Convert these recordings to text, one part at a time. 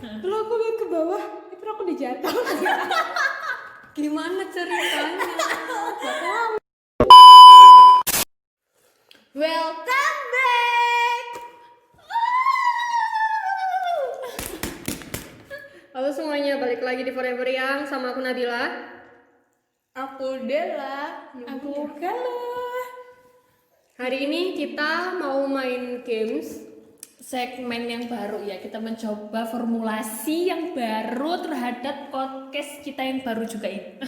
Lalu aku lihat ke bawah, itu aku udah jatuh. Gimana ceritanya? Welcome back. Halo semuanya, balik lagi di Forever Young sama aku Nabila. Aku Della. Aku Kala. Hari ini kita mau main games. Segmen yang baru ya, kita mencoba formulasi yang baru terhadap podcast kita yang baru juga ini.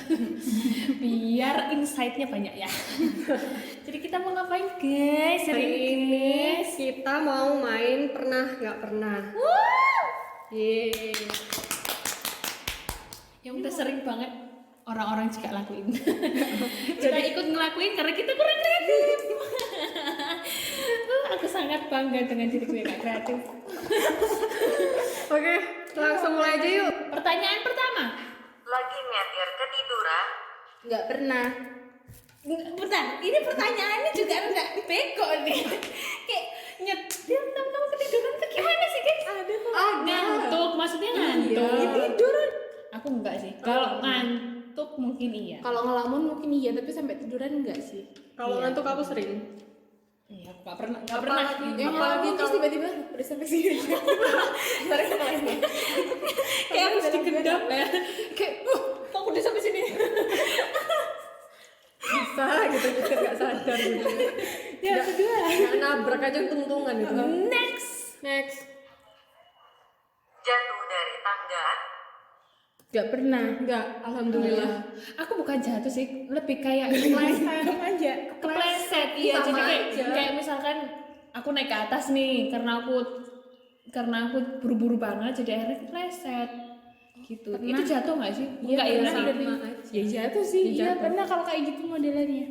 Biar insight-nya banyak ya. Jadi kita mau ngapain guys? Hari ini kita mau main pernah nggak pernah. Yeay. Yang udah sering banget orang-orang juga lakuin. Kita ikut ngelakuin karena kita kurang kreatif. Aku sangat bangga dengan diriku yang gak kreatif. Oke, langsung mulai aja yuk. Pertanyaan pertama. Lagi nyetir ketiduran? Nggak pernah. Bentar, ini pertanyaannya juga enggak bego nih. Kayak nyetir tahu ketiduran tuh gimana sih guys? Ada kok. Ngantuk, maksudnya ngantuk. Tiduran. Aku enggak sih. Kalau ngantuk mungkin iya. Kalau ngelamun mungkin iya, tapi sampai tiduran enggak sih? Kalau ngantuk aku sering. Iya, aku nggak pernah. Nggak pernah. Yang ngelamun terus tiba-tiba udah sampai sini. Tarik kepalanya. Kayak harus digendam ya. Kayak, kok udah sampai sini? Bisa gitu, nyetir nggak sadar gitu. Ya kedua. Nggak nabrak aja untung-untungan gitu. Next. Jatuh dari tangga? Nggak pernah. Nggak, alhamdulillah. Aku bukan jatuh sih, lebih kayak kepleset aja. kepleset. Iya, Sama jadi aja. kayak misalkan aku naik ke atas nih karena aku buru-buru banget jadi akhirnya kepleset gitu. Pernah. Itu jatuh nggak sih? Enggak ya, pernah. tapi Sama aja. Ya jatuh sih. Ya, Iya jatuh. pernah kalau kayak gitu modelannya.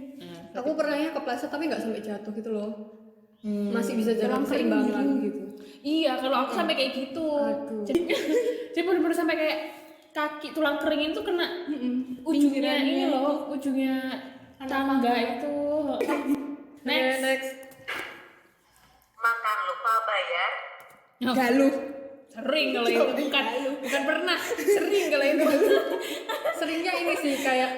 Aku pernahnya kepleset tapi nggak sampai jatuh gitu loh. Masih bisa Tulang jalan kering keseimbangan gitu. gitu. Iya, kalau aku sampai kayak gitu. Aduh. Jadi bener-bener sampai kayak kaki tulang kering itu kena ujungnya Pinggirannya ini loh, ujungnya tangga itu. Next. Next. Makan lupa bayar? Galuh. Sering kalau itu bukan pernah, sering kalau itu. Seringnya ini sih kayak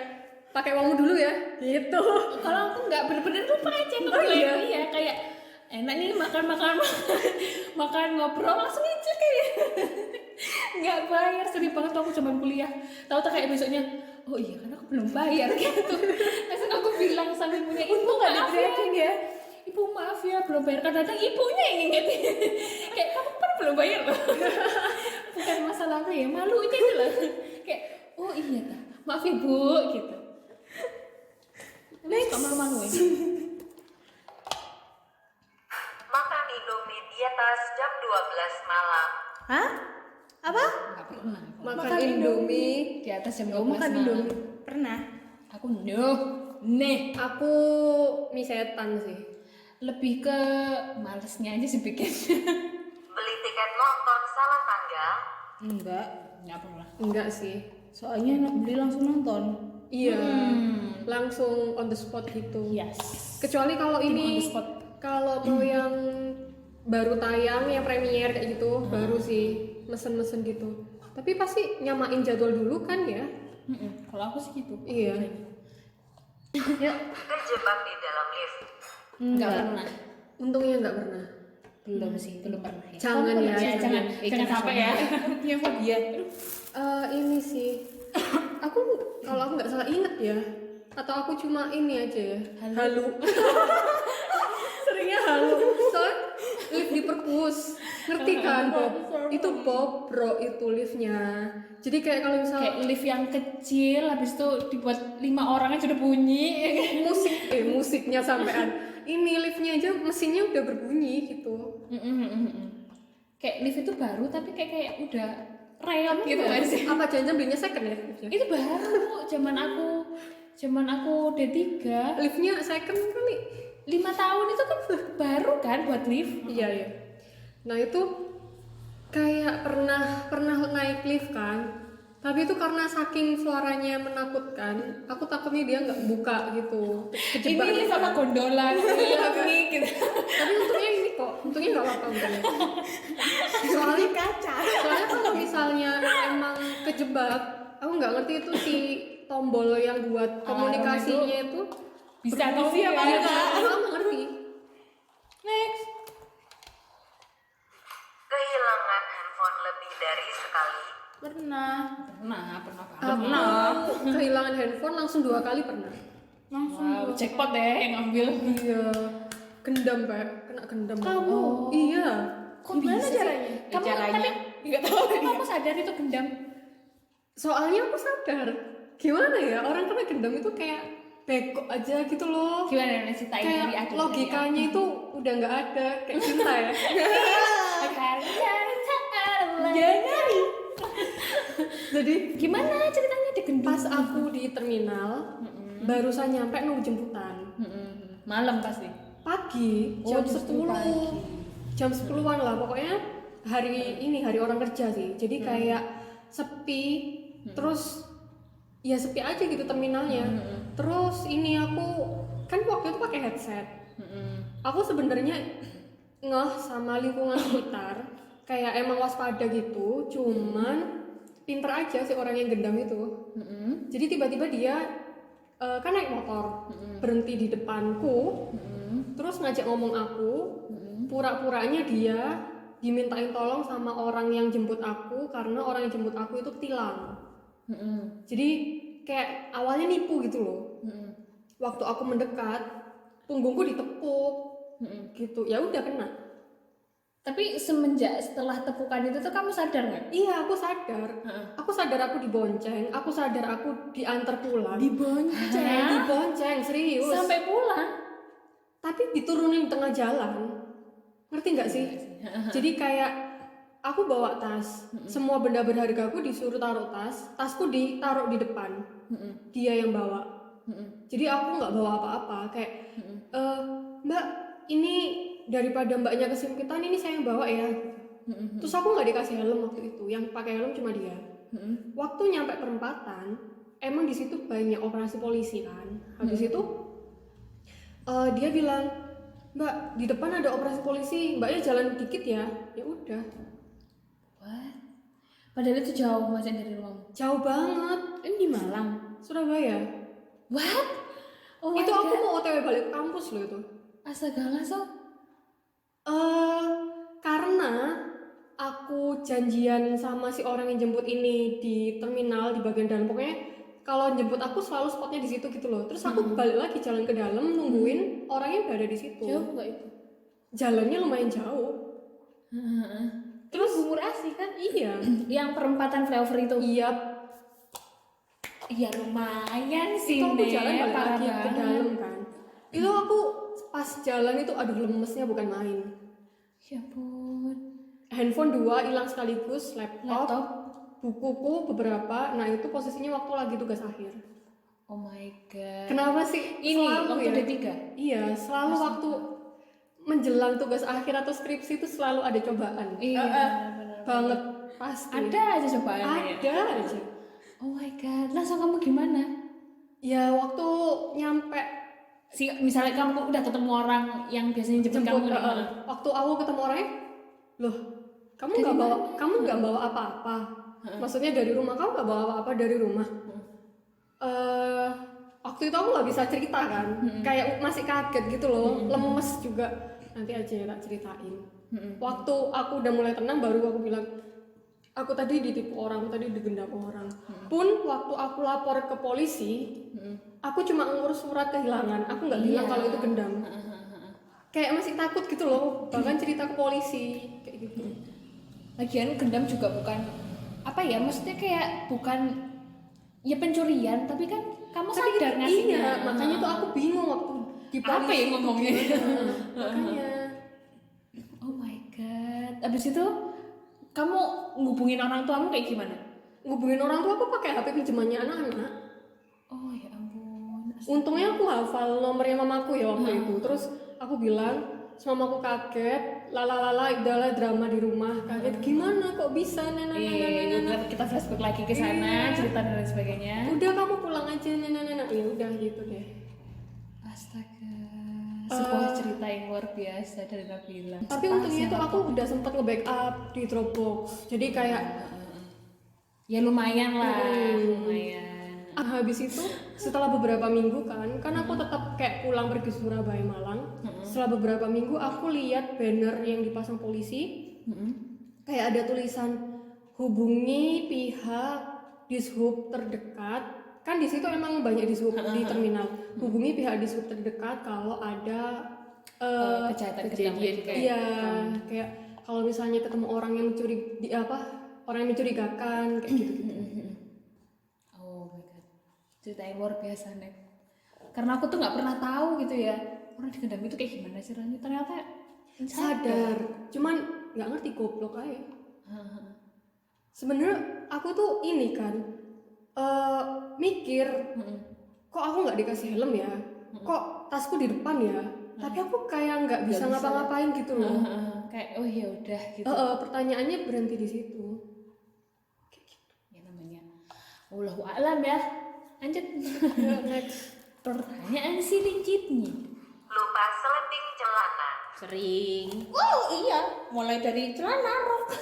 pakai uangmu dulu ya. Gitu. Kalau aku nggak bener-bener lupa aja iya kayak enak nih makan ngobrol langsung aja kayak nggak bayar, sedih banget tuh aku zaman kuliah. Tahu tak kayak besoknya, oh iya kan aku belum bayar gitu. Langsung aku bilang sama ibunya, ibu maaf ya, ibu maaf ya belum bayar. Kadang-kadang ibunya yang ingetin kayak kamu kan belum bayar loh. Bukan masalah apa ya, malu aja gitu loh. Kayak oh iya ta, maaf ya bu gitu. Next. Kamu malu-maluin. Makan Indomie di atas jam 12 malam? Hah? Apa? Nggak pernah. Makan Indomie. Di atas jam Oh, 12 makan malam. Indomie. Pernah. Aku nih Aku mie setan sih. lebih ke malesnya aja sih bikin. Beli tiket nonton salah tanggal? Enggak. Nggak pernah. Enggak sih. Soalnya enak beli langsung nonton. Iya. Langsung on the spot gitu. Yes. Kecuali kalau On the ini spot. kalau mau yang baru tayang, yang premier kayak gitu, baru sih mesen-mesen gitu. Tapi pasti nyamain jadwal dulu kan ya? Kalau aku sih gitu. Iya. Terjebak di dalam lift? Nggak pernah. Untungnya nggak pernah. Belum sih, belum pernah ya. Jangan ya. Jangan sampai ya. Punya fobia. Ini sih. Aku kalau aku nggak salah inget ya. Atau aku cuma ini aja ya. Halu. Seringnya halu. Soalnya lift di perpus. Ngerti kan? Itu bobrok itu liftnya. Jadi kayak kalau misalnya Kayak lift yang kecil, habis itu dibuat 5 orang aja udah bunyi. musiknya sampean. Ini liftnya aja mesinnya udah berbunyi gitu. Kayak lift itu baru tapi kayak udah reot gitu kan sih. Apa jangan belinya second ya liftnya? Itu baru zaman aku D3 Liftnya second kali. 5 tahun itu kan baru kan buat lift. Iya ya. Nah itu kayak pernah naik lift kan. Tapi itu karena saking suaranya menakutkan, aku takutnya dia nggak buka gitu, kejebak. Ini sama gondola nih gitu. Tapi untungnya ini kok, untungnya nggak apa-apa untungnya. Soalnya kaca. soalnya kalau misalnya emang kejebak, aku nggak ngerti itu si tombol yang buat komunikasinya itu Bisa berfungsi di apa ya. enggak? Aku nggak ngerti. Next. Kehilangan handphone lebih dari sekali. Pernah. Pernah banget. Aku kehilangan handphone langsung 2 kali pernah. Wow, jackpot deh yang ngambil. Iya, gendam Pak, kena gendam. Kamu? Oh, iya. Kok Gimana bisa sih? caranya? Kamu Caranya? tapi nggak tahu. Kamu sadar itu gendam? Soalnya aku sadar. Gimana ya, orang kena gendam itu kayak bego aja gitu loh. Gimana nih ceritain dari Kayak aku? logikanya itu udah nggak ada, kayak cinta ya. Jadi Gimana ceritanya di gendam? pas aku di terminal, barusan nyampe nunggu jemputan. Malam pasti. Pagi, Oh, jam justru 10. pagi. Jam 10-an lah pokoknya. Hari orang kerja sih. Jadi kayak sepi, terus ya sepi aja gitu terminalnya. Terus ini aku kan waktu itu pakai headset. Aku sebenarnya ngeh sama lingkungan sekitar, kayak emang waspada gitu, cuman pinter aja sih orang yang gendam itu. Jadi tiba-tiba dia kan naik motor, berhenti di depanku, terus ngajak ngomong aku, pura-puranya dia dimintain tolong sama orang yang jemput aku karena orang yang jemput aku itu ketilang. Jadi kayak awalnya nipu gitu loh. Waktu aku mendekat, punggungku ditepuk, gitu. Ya udah kena. Tapi semenjak setelah tepukan itu tuh kamu sadar nggak? Iya, aku sadar. Aku sadar aku dibonceng. Aku sadar aku diantar pulang. Dibonceng. Dibonceng, serius. Sampai pulang? Tapi diturunin di tengah jalan. Ngerti nggak sih? Jadi kayak aku bawa tas, semua benda berharga aku disuruh taruh tas. Tasku ditaruh di depan. Dia yang bawa. Jadi aku nggak bawa apa-apa. Kayak Mbak, ini daripada mbaknya kesempitan, ini saya yang bawa ya. Terus aku nggak dikasih helm waktu itu, yang pakai helm cuma dia. Waktu nyampe perempatan, emang di situ banyak operasi polisi kan. Habis itu dia bilang, Mbak, di depan ada operasi polisi, mbaknya jalan dikit ya. Ya udah. What? Padahal itu jauh masih dari rumahmu. Jauh banget. Ini di Malang. Surabaya. What? Oh my Itu aku God. mau OTW balik kampus loh itu. Astaga langsung. Karena aku janjian sama si orang yang jemput ini di terminal di bagian dalam, pokoknya kalau jemput aku selalu spotnya di situ gitu loh. Terus aku balik lagi jalan ke dalam nungguin orangnya udah ada di situ. Jauh nggak itu? Jalannya lumayan jauh. Terus Bumur Asih kan? Iya. Yang perempatan flyover itu. Iya. Iya lumayan sih. Itu aku Nek. jalan balik Parah lagi ke banget. dalam kan. Itu aku pas jalan itu aduh lemesnya bukan main. Ya ampun. Handphone 2 hilang sekaligus, Laptop. bukuku beberapa. Nah itu posisinya waktu lagi tugas akhir. Oh my god. Kenapa sih? Ini Selalu waktu ya? D3. Iya, selalu waktu menjelang tugas akhir atau skripsi itu selalu ada cobaan. Iya. benar. Banget pasti. Ada aja cobaannya. Ada aja. Oh my god. Langsung kamu gimana? Ya waktu nyampe Misalnya kamu udah ketemu orang yang biasanya jemput kamu nih. waktu aku ketemu orangnya, loh, kamu nggak bawa apa-apa. Maksudnya dari rumah kamu nggak bawa apa-apa dari rumah. Waktu itu aku nggak bisa cerita kan, kayak masih kaget gitu loh, lemes juga. Nanti aja ya tak ceritain. Waktu aku udah mulai tenang baru aku bilang, aku tadi ditipu orang, aku tadi digendam orang. Pun waktu aku lapor ke polisi, aku cuma ngurus surat kehilangan, aku nggak bilang kalau itu gendam. Kayak masih takut gitu loh, bahkan cerita ke polisi kayak gitu. Lagian gendam juga bukan apa ya, maksudnya kayak bukan ya pencurian, tapi kan kamu sadar ngasihnya. Iya, makanya tuh aku bingung waktu di polisi. Apa ya ngomongnya? Makanya. Oh my god. Abis itu kamu ngubungin orang tuamu kayak gimana? Ngubungin orang tua aku pakai HP pinjamannya anak-anak. Oh ya ampun. Untungnya aku hafal nomornya mamaku ya waktu itu. Terus aku bilang, Terus mamaku kaget, lala udahlah drama di rumah, kaget gimana kok bisa nana. Kita flashback lagi ke sana, cerita dan lain sebagainya. Udah kamu pulang aja nana. Ya udah gitu deh. Astaga, sebuah cerita yang luar biasa dari Nabila. Tapi untungnya itu aku udah sempat nge-backup di Dropbox. Jadi kayak ya lumayan lah, lumayan. habis itu setelah beberapa minggu kan aku tetap kayak pulang pergi Surabaya Malang. Setelah beberapa minggu aku lihat banner yang dipasang polisi. Kayak ada tulisan hubungi pihak Dishub terdekat. Kan di situ emang banyak Dishub di terminal. Hubungi pihak Dishub terdekat kalau ada kejadian kayak iya, kayak kalau misalnya ketemu orang yang orang yang mencurigakan kayak gitu. Oh my god, cerita yang luar biasa nih. Karena aku tuh nggak pernah tahu gitu ya orang di Kendami itu kayak gimana caranya. Ternyata Sadar, cuman nggak ngerti goblok aja. Sebenarnya aku tuh ini kan mikir kok aku nggak dikasih helm ya, kok tasku di depan ya, tapi aku kayak nggak bisa ngapa-ngapain gitu loh. Kayak oh ya udah gitu. Pertanyaannya berhenti di situ. Ya namanya Allahu a'lam ya. Lanjut. Next. Pertanyaan selanjutnya. Lupa seleting celana. Sering. Oh iya, mulai dari celana rok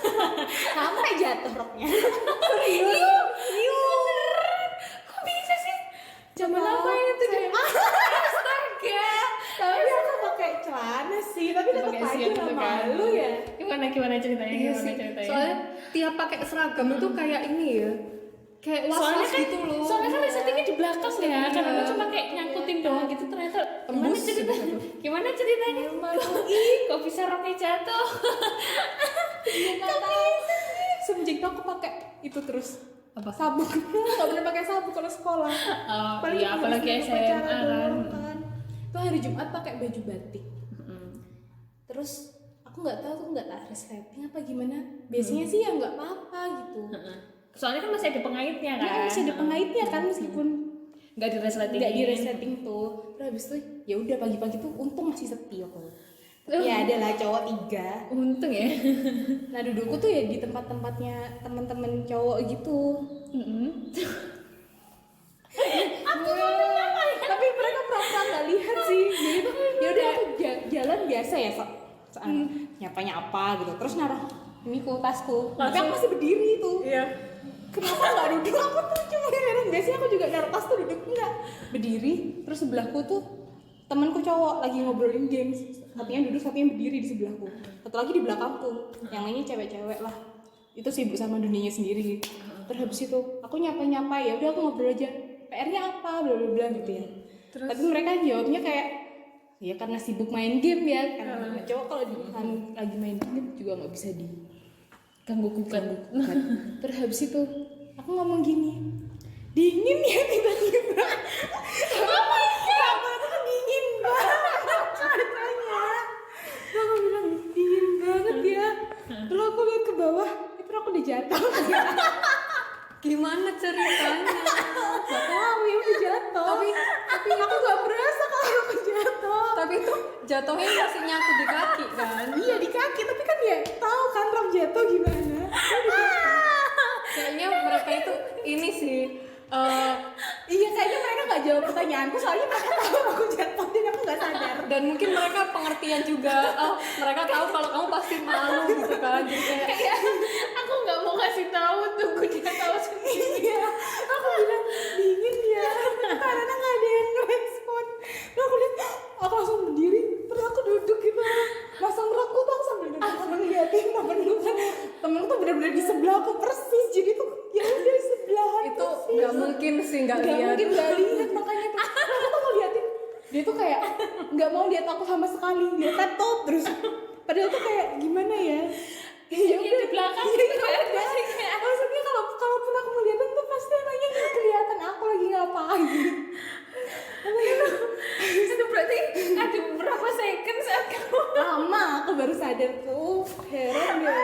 sampai jatuh roknya. Beneran. Kok bisa sih? Zaman apa itu deh? Astaga. Tapi aku pakai celana sih, tapi tetap Pakai aja siap lah gitu kan. malu ya. Gimana ceritanya? Iya Gimana sih. ceritanya? Soalnya tiap pakai seragam itu kayak ini ya, kayak Soalnya was-was kan, gitu loh. soalnya kan settingnya di belakang ya, Iya. karena aku cuma kayak nyangkutin doang gitu, ternyata Tembus gimana ceritanya? Kok bisa roknya jatuh? Semenjak itu aku pakai itu terus Apa? sabuk. Nggak boleh pakai sabuk kalau sekolah. Oh, Paling iya, cuma apalagi habis SMA upacara kan. doang kan. Itu hari Jumat pakai baju batik. Terus aku nggak tahu tuh nggak tak resleting apa gimana. Biasanya sih ya nggak apa-apa gitu. Soalnya kan masih ada pengaitnya kan? Nah, masih ada pengaitnya kan meskipun Nggak di resleting. nggak di resleting tuh. Terus habis itu ya udah pagi-pagi tuh untung masih sepi aku. Ya ada lah cowok 3. Untung ya. Nah dudukku tuh ya di tempat-tempatnya teman-teman cowok gitu. Tapi mereka pura-pura nggak lihat sih. Jadi tuh ya udah aku jalan biasa ya nyapanya apa gitu. Terus naruh ini tasku. Tapi aku masih berdiri tuh. Iya. Kenapa nggak duduk? Aku tuh cuma heran. Biasanya aku juga naruh tas tuh duduk enggak. Berdiri. Terus sebelahku tuh temanku cowok lagi ngobrolin games. Satunya duduk, satunya berdiri di sebelahku. Satu lagi di belakangku. Yang lainnya cewek-cewek lah. Itu sibuk sama dunianya sendiri. Terus habis itu aku nyapa ya udah aku ngobrol aja. PR-nya apa? Bla bla bla gitu ya. Tapi mereka jawabnya kayak ya karena sibuk main game ya. Karena cowok kalau lagi main game juga nggak bisa diganggu-gugat. Terus habis itu aku ngomong gini, dingin ya tiba-tiba. Oh my god, itu kan dingin banget katanya. Terus aku bilang dingin banget ya. Terus aku lihat ke bawah, itu aku udah jatuh. Gimana ceritanya? Gak tahu ya udah jatuh. Tapi aku gak berasa kalau aku jatuh. Tapi itu jatuhnya masih nyangkut di kaki kan? Iya di kaki, tapi kan ya tahu kan rok jatuh gimana. Kayaknya mereka itu ini sih. Iya kayaknya mereka gak jawab pertanyaanku soalnya mereka tahu aku jatuh dan aku gak sadar. Dan mungkin mereka pengertian juga. Mereka tahu kalau kamu pasti malu gitu kan. Jadi kayak Aku nggak mau kasih tahu tuh, dia tahu sendiri. Iya, aku bilang dingin ya karena gak ada yang ngerespon. Terus aku lihat, aku langsung berdiri, terus aku duduk gitu masang rokku tuh aku sambil duduk sambil ngeliatin temenku tuh bener-bener di sebelah aku persis. Jadi tuh ya udah di sebelahan itu persis. nggak mungkin sih nggak Nggak lihat. mungkin nggak lihat makanya tuh. Terus aku tuh ngeliatin dia tuh kayak nggak mau lihat aku sama sekali, dia tetep terus. Padahal tuh kayak gimana ya? Ya Yang di belakang iya, gitu iya, kan. iya. Maksudnya kalaupun aku ngeliatin tuh pasti emangnya nggak kelihatan aku lagi ngapain. Itu berarti ada beberapa second saat kamu Lama aku baru sadar tuh, heran deh.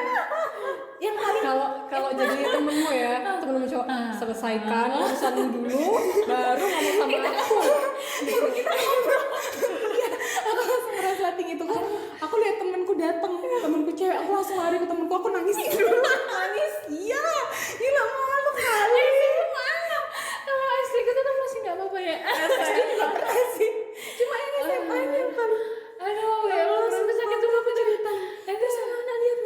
Yang paling Kalau jadi temenmu ya, temenmu cowok selesaikan urusanmu dulu, baru ngomong sama aku. aku langsung ngerasa itu kan aku lihat temenku datang, temenku cewek, aku langsung lari ke temenku, aku nangis dulu. Nangis, iya, gila malu kali. Maaf, kalau SD gitu tuh masih nggak apa-apa ya. SD juga pernah sih, cuma ini SMA-nya kan. Aduh, ya Allah, sampai sakit tuh aku cerita. Itu sama anak lihat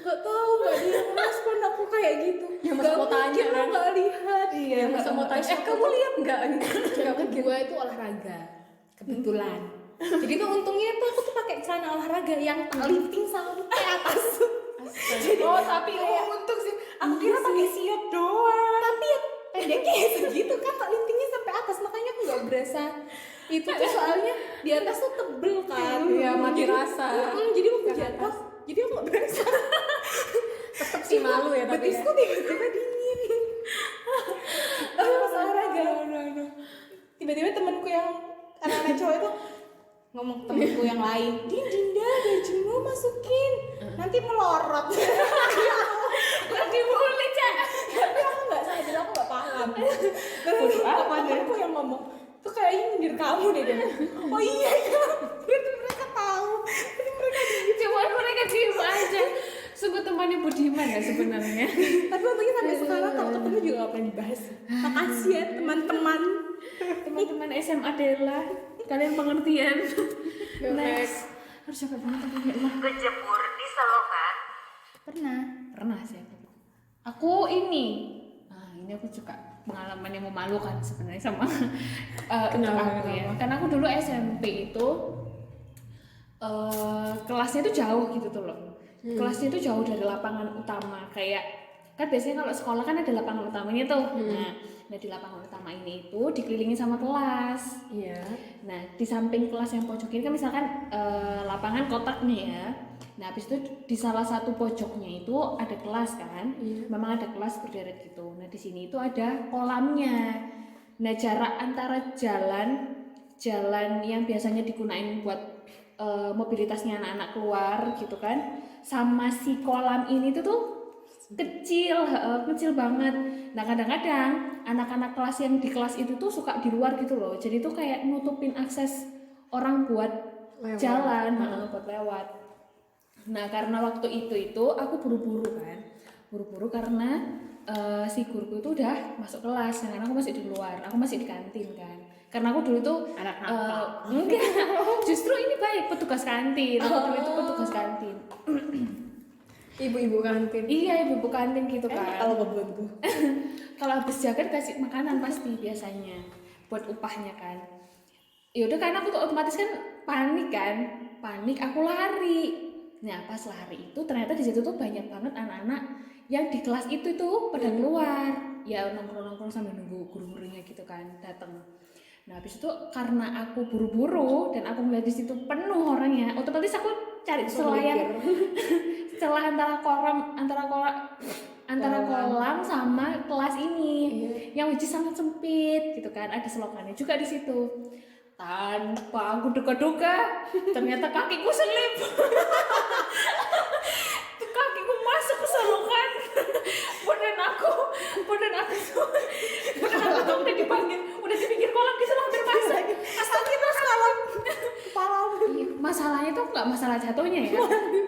nggak tahu, nggak dia respon aku kayak gitu. Ya, masa mau tanya, kan? nggak lihat. Iya, masa mau tanya, kamu lihat nggak? Gue itu olahraga kebetulan. Jadi tuh untungnya tuh aku tuh pakai celana olahraga yang lifting sampai atas. Jadi tapi untung sih. Aku kira pakai siot doang. Tapi ya pendeknya ya segitu kan, tak liftingnya sampai atas, makanya aku nggak berasa. Itu tuh soalnya di atas tuh tebel kan. Iya, mati Jadi- rasa. Jadi waktu jatuh, jadi aku nggak berasa. Tetap sih malu ya, tapi Betisku tiba-tiba dingin. Pas olahraga. Tiba-tiba temanku yang anak-anak cowok itu ngomong, temanku yang lain, Dinda ada jenuh masukin, nanti melorot. lagi boleh Cak. Tapi aku nggak sadar, aku nggak paham. Terus temanku yang ngomong, tuh kayaknya nyindir kamu deh. Dia bilang, oh iya ya, berarti mereka tahu, berarti mereka diem. Cuman mereka diem aja. Sungguh temannya budiman ya sebenarnya. Tapi untungnya sampai sekarang kalau ketemu juga nggak pernah dibahas. Makasih ya teman-teman. Teman-teman SMA Dela, kalian pengertian. Next. Harus siapa teman-teman? Kejemur di selokan. Pernah sih aku ini. Nah, ini aku juga pengalaman yang memalukan sebenarnya sama untuk aku ya. Karena aku dulu SMP itu kelasnya itu jauh gitu tuh loh. Kelasnya itu jauh dari lapangan utama, kayak kan biasanya kalau sekolah kan ada lapangan utamanya tuh. Nah di lapangan utama ini itu dikelilingi sama kelas. Iya. Nah di samping kelas yang pojok ini kan misalkan lapangan kotak nih ya. Nah habis itu di salah satu pojoknya itu ada kelas kan. Memang ada kelas berderet gitu. Nah di sini itu ada kolamnya. Nah jarak antara jalan yang biasanya digunain buat mobilitasnya anak-anak keluar gitu kan, sama si kolam ini tuh kecil banget. Nah kadang-kadang anak-anak kelas yang di kelas itu tuh suka di luar gitu loh, jadi tuh kayak nutupin akses orang buat Lewat. jalan, buat lewat. Nah karena waktu itu aku buru-buru karena si guruku itu udah masuk kelas, karena aku masih di luar, aku masih di kantin kan. Karena aku dulu tuh Anak nakal. enggak, justru ini baik, petugas kantin. Aku dulu itu petugas kantin. Ibu-ibu kantin. Iya, ibu kantin gitu kan. Kalau kebuntu. Kalau habis jaga kasih makanan pasti biasanya buat upahnya kan. Ya udah, karena aku tuh otomatis kan panik, aku lari. Nah pas lari itu ternyata di situ tuh banyak banget anak-anak yang di kelas itu tuh pada keluar, ya nongkrong sambil nunggu guru-gurunya gitu kan datang. Nah habis itu karena aku buru-buru dan aku melihat di situ penuh orangnya, otomatis aku cari celah antara kolam sama kelas ini, yang which is sangat sempit gitu kan, ada selokannya juga di situ. Tanpa aku duga-duga, ternyata kakiku selip. Kakiku masuk ke selokan. Badan aku tuh udah dipinggir kolam gitu loh, hampir masuk. Astagfirullah. Kepalamu. Iya, masalahnya tuh nggak masalah jatuhnya ya,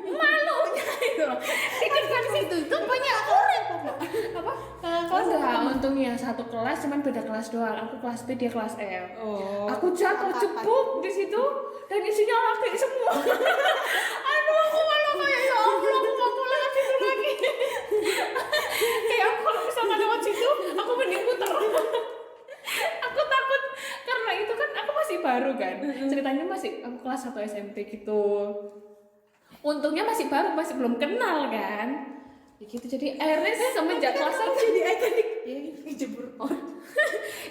malunya itu loh. Tidur kan situ tuh banyak orang. Apa? Kelas Enggak, untungnya satu kelas, cuman beda kelas doang. Aku kelas B, dia kelas L. Oh. Aku jatuh jebuk di situ dan isinya laki semua. Aduh, aku malu kayak ya Allah, aku nggak boleh lagi itu lagi. Kayak aku kalau misalnya lewat situ, aku mending puter. Aku takut karena itu kan aku masih baru kan. Ceritanya masih aku kelas 1 SMP gitu. Untungnya masih baru, masih belum kenal kan. Ya gitu, jadi akhirnya semenjak kelas 1 jadi ikonik. Ya ini jebur on.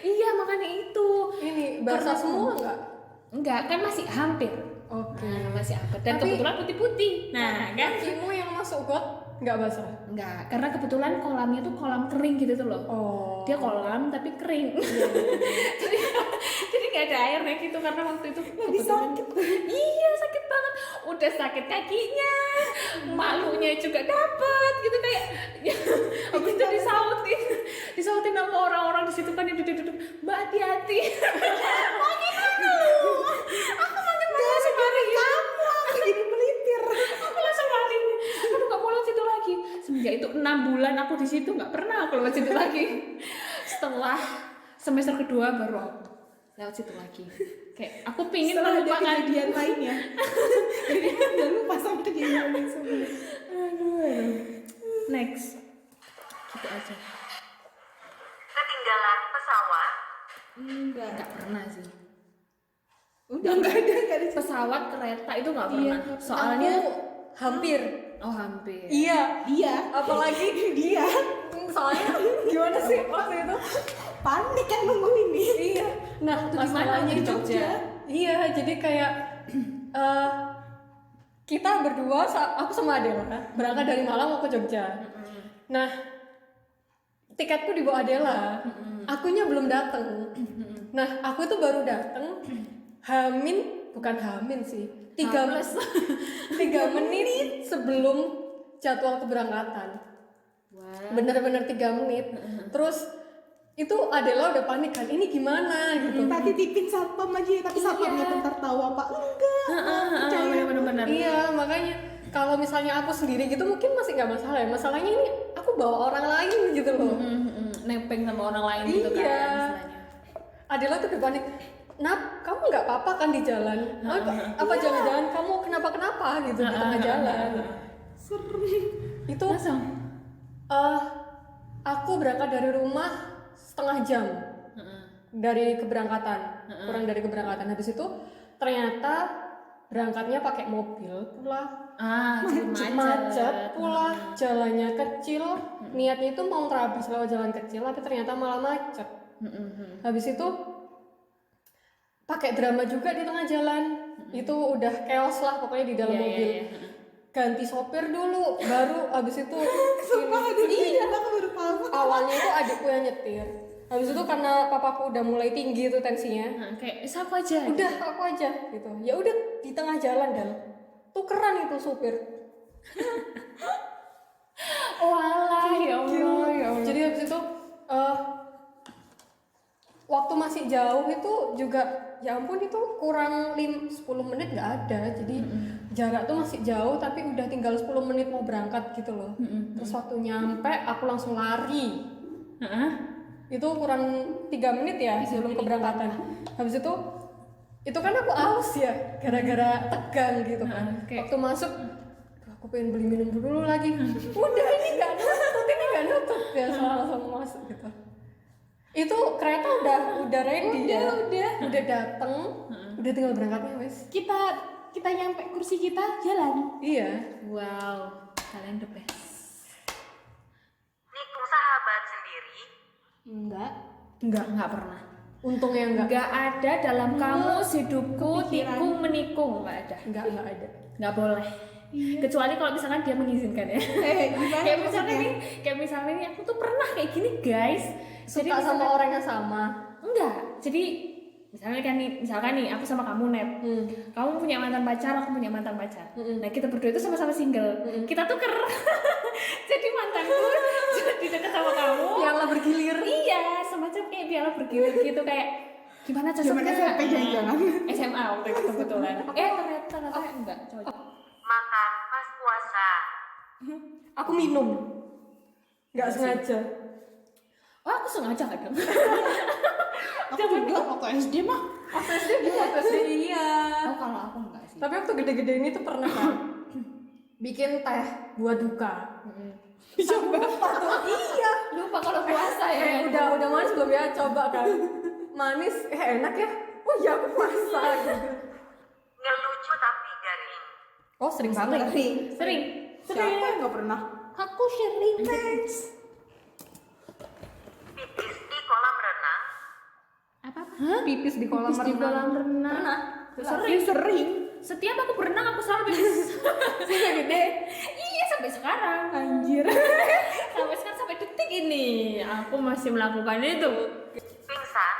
iya makanya itu. Ini basah semua nggak? Enggak, kan masih hampir. Oke. Nah, masih hampir. Dan Tapi- kebetulan putih-putih. Nah, kan? Kakimu yang masuk got nggak basah? Enggak, karena kebetulan kolamnya tuh kolam kering gitu tuh loh. Oh. Dia kolam tapi kering. jadi nggak ada airnya gitu, karena waktu itu kebetulan iya sakit banget, udah sakit kakinya, malunya juga dapet gitu kayak habis itu disautin sama orang-orang di situ kan, yang duduk-duduk, Mbak hati-hati. Aku makin malu sama hari kamu. Ya itu 6 bulan aku di situ nggak pernah aku lewat situ lagi. Setelah semester kedua baru aku lewat situ lagi. Kayak aku pingin Setelah ada melupakan kejadian lainnya. Jadi udah lupa sama kejadian yang sebelumnya. Aduh. Next. Gitu aja. Ketinggalan pesawat. Enggak. Nggak pernah sih. Udah enggak ada. Pesawat, kereta itu nggak Iya. pernah. Soalnya Aku hampir. hampir. Iya. Dia. Apalagi Dia. soalnya gimana sih waktu itu? Panik kan nunggu ini. Iya. Nah, Waktu di mana? masalahnya Di Jogja. Iya, jadi kayak kita berdua, aku sama Adela berangkat dari Malang mau ke Jogja. Nah, tiketku dibawa Adela, akunya belum datang. Nah, aku tuh baru datang bukan Hamin sih, 3 menit sebelum jadwal keberangkatan. Wah. Bener-bener 3 menit. Terus itu Adela udah panik kan, ini gimana gitu. Minta titipin satpam aja, tapi satpamnya bentar tahu apa enggak. Percaya. Bener-bener. Iya, makanya kalau misalnya aku sendiri gitu mungkin masih nggak masalah ya. Masalahnya ini aku bawa orang lain gitu loh. Nempeng sama orang lain gitu kan. Iya. Istilahnya. Adela tuh udah panik. Nap, kamu nggak apa-apa kan di jalan? Apa jangan-jangan kamu kenapa-kenapa gitu di tengah jalan? Serem. Itu Langsung. aku berangkat dari rumah setengah jam dari keberangkatan, kurang dari keberangkatan. Habis itu ternyata berangkatnya pakai mobil pula, macet pula, jalannya kecil. Niatnya itu mau terabas lewat jalan kecil, tapi ternyata malah macet. Habis itu pakai drama juga di tengah jalan. Itu udah chaos lah pokoknya di dalam mobil. Ganti sopir dulu, baru abis itu Sumpah ada aku baru tahu. awalnya itu adikku yang nyetir. Habis itu karena papaku udah mulai tinggi tuh tensinya, Kayak aku aja. udah aku aja gitu. Ya udah di tengah jalan dan tukeran itu supir. Walah, ya Allah, ya Allah. Jadi habis itu waktu masih jauh itu juga ya ampun itu kurang 10 menit nggak ada. Jadi jarak tuh masih jauh tapi udah tinggal 10 menit mau berangkat gitu loh. Terus waktu nyampe aku langsung lari. Itu kurang 3 menit ya sebelum keberangkatan. Habis itu kan aku aus ya gara-gara tegang gitu kan. Waktu masuk aku pengen beli minum dulu lagi. Udah ini nggak nutup ya langsung masuk gitu. Itu kereta udah ready udah dateng, udah tinggal berangkatnya wes. Kita nyampe kursi kita jalan. Iya. Wow, kalian the best. Nikung sahabat sendiri. Enggak pernah. Untungnya enggak. Enggak ada dalam kamus hidupku Kepikiran. tikung menikung, enggak ada. Enggak ada. Enggak boleh. Kecuali kalau misalkan dia mengizinkan ya. Gimana kayak misalnya nih aku tuh pernah kayak gini guys. Suka sama orang yang sama. Enggak. Jadi misalkan nih aku sama kamu Nep. Kamu punya mantan pacar, aku punya mantan pacar. Nah, kita berdua itu sama-sama single. Kita tuker. Jadi mantanku jadi dekat sama kamu. Piala bergilir. Iya, semacam kayak piala bergilir gitu kayak gimana Zaman cocoknya? SMP jangan-jangan. SMA waktu itu kebetulan. Ternyata enggak cocok. Makan pas puasa. Aku minum. Enggak sengaja. Oh, aku sengaja kadang. Aku juga waktu SD mah. Waktu SD iya. Oh, kalau aku enggak sih. Tapi waktu gede-gede ini tuh pernah kan bikin teh buat duka. Coba. Iya. Lupa kalau puasa ya. Udah manis belum ya? Coba kan. Manis, enak ya. Oh iya aku puasa gitu. Ngelucu tapi garing. Oh sering banget. Sering. Siapa yang nggak pernah? Aku sering guys. Pipis di kolam renang. Apa? Pipis di kolam Di kolam renang. Pernah. Sering. Setiap aku berenang aku selalu pipis. Sudah gede. Iya, sampai sekarang. Anjir. Sampai sekarang sampai detik ini aku masih melakukan itu. Pingsan.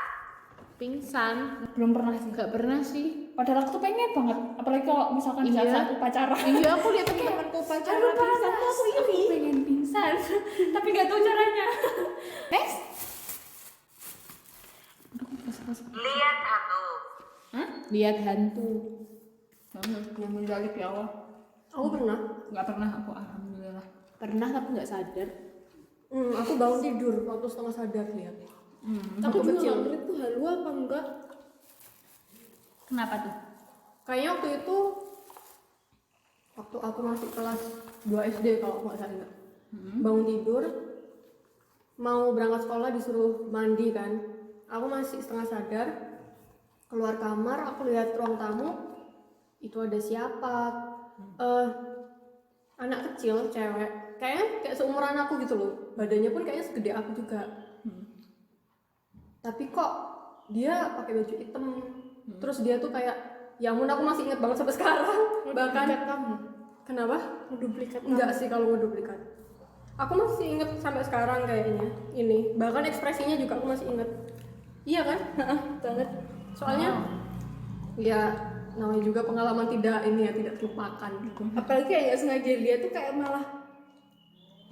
Pingsan belum pernah sih. Nggak pernah sih. Padahal aku tuh pengen banget. Apalagi kalau misalkan di saat upacara. Iya, aku lihat teman-temanku pacaran pingsan tuh aku Aku iri. pengen pingsan, tapi nggak tahu caranya. Next. Lihat hantu. Hah? Lihat hantu. Yang menjalik ya Allah. Aku pernah. Nggak pernah aku, alhamdulillah. Pernah tapi nggak sadar. Aku bangun tidur waktu setengah sadar lihat. Aku Waktu juga kecil. nggak ngerti tuh halu apa enggak. Kenapa tuh? Kayaknya waktu itu waktu aku masih kelas 2 SD kalau nggak salah ingat. Bangun tidur, mau berangkat sekolah disuruh mandi kan. Aku masih setengah sadar, keluar kamar, aku lihat ruang tamu, itu ada siapa? Anak kecil, cewek, kayaknya kayak seumuran aku gitu loh. Badannya pun kayaknya segede aku juga. Tapi kok dia pakai baju hitam. Terus dia tuh kayak, ya ampun aku masih ingat banget sampai sekarang. Bahkan kamu kenapa? ngeduplikat Enggak sih kalau ngeduplikat. Aku masih inget sampai sekarang kayaknya. Ini, bahkan ekspresinya juga aku masih inget. Iya kan? banget. Soalnya ya namanya juga pengalaman tidak ini ya, tidak terlupakan. Apalagi kayak nggak sengaja lihat tuh kayak malah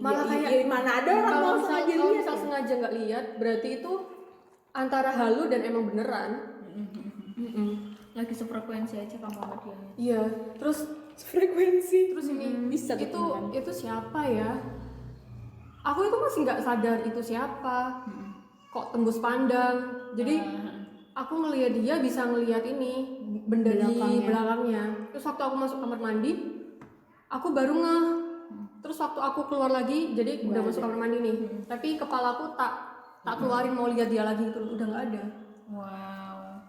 Kayak ya, mana ada orang kalau mau misal, sengaja kalau lihat. misal sengaja nggak lihat, berarti itu antara halu dan emang beneran. Lagi sefrekuensi aja kamu sama dia. Iya. Terus Frekuensi. terus ini bisa itu ketemuan. itu siapa ya? Aku itu masih nggak sadar itu siapa. Kok tembus pandang. Jadi aku ngelihat dia bisa ngelihat ini benda di belakangnya. Terus waktu aku masuk kamar mandi, aku baru ngeh. Terus waktu aku keluar lagi, jadi udah masuk kamar mandi nih. Tapi kepalaku tak keluarin mau lihat dia lagi, itu udah nggak ada. Wow.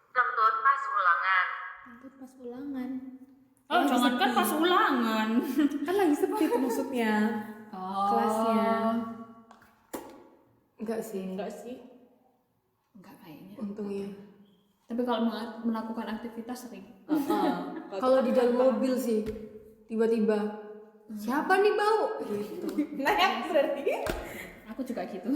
Kentut pas ulangan. Kentut pas ulangan. Oh, jangan kan pas ulangan. Kan lagi sepi tuh maksudnya. Kelasnya. Enggak sih, Enggak sih. Enggak kayaknya. untungnya. Tapi kalau melakukan aktivitas sering. Kalau di dalam mobil sih, tiba-tiba siapa nih bau? Gitu. Nah, ya berarti Aku juga gitu.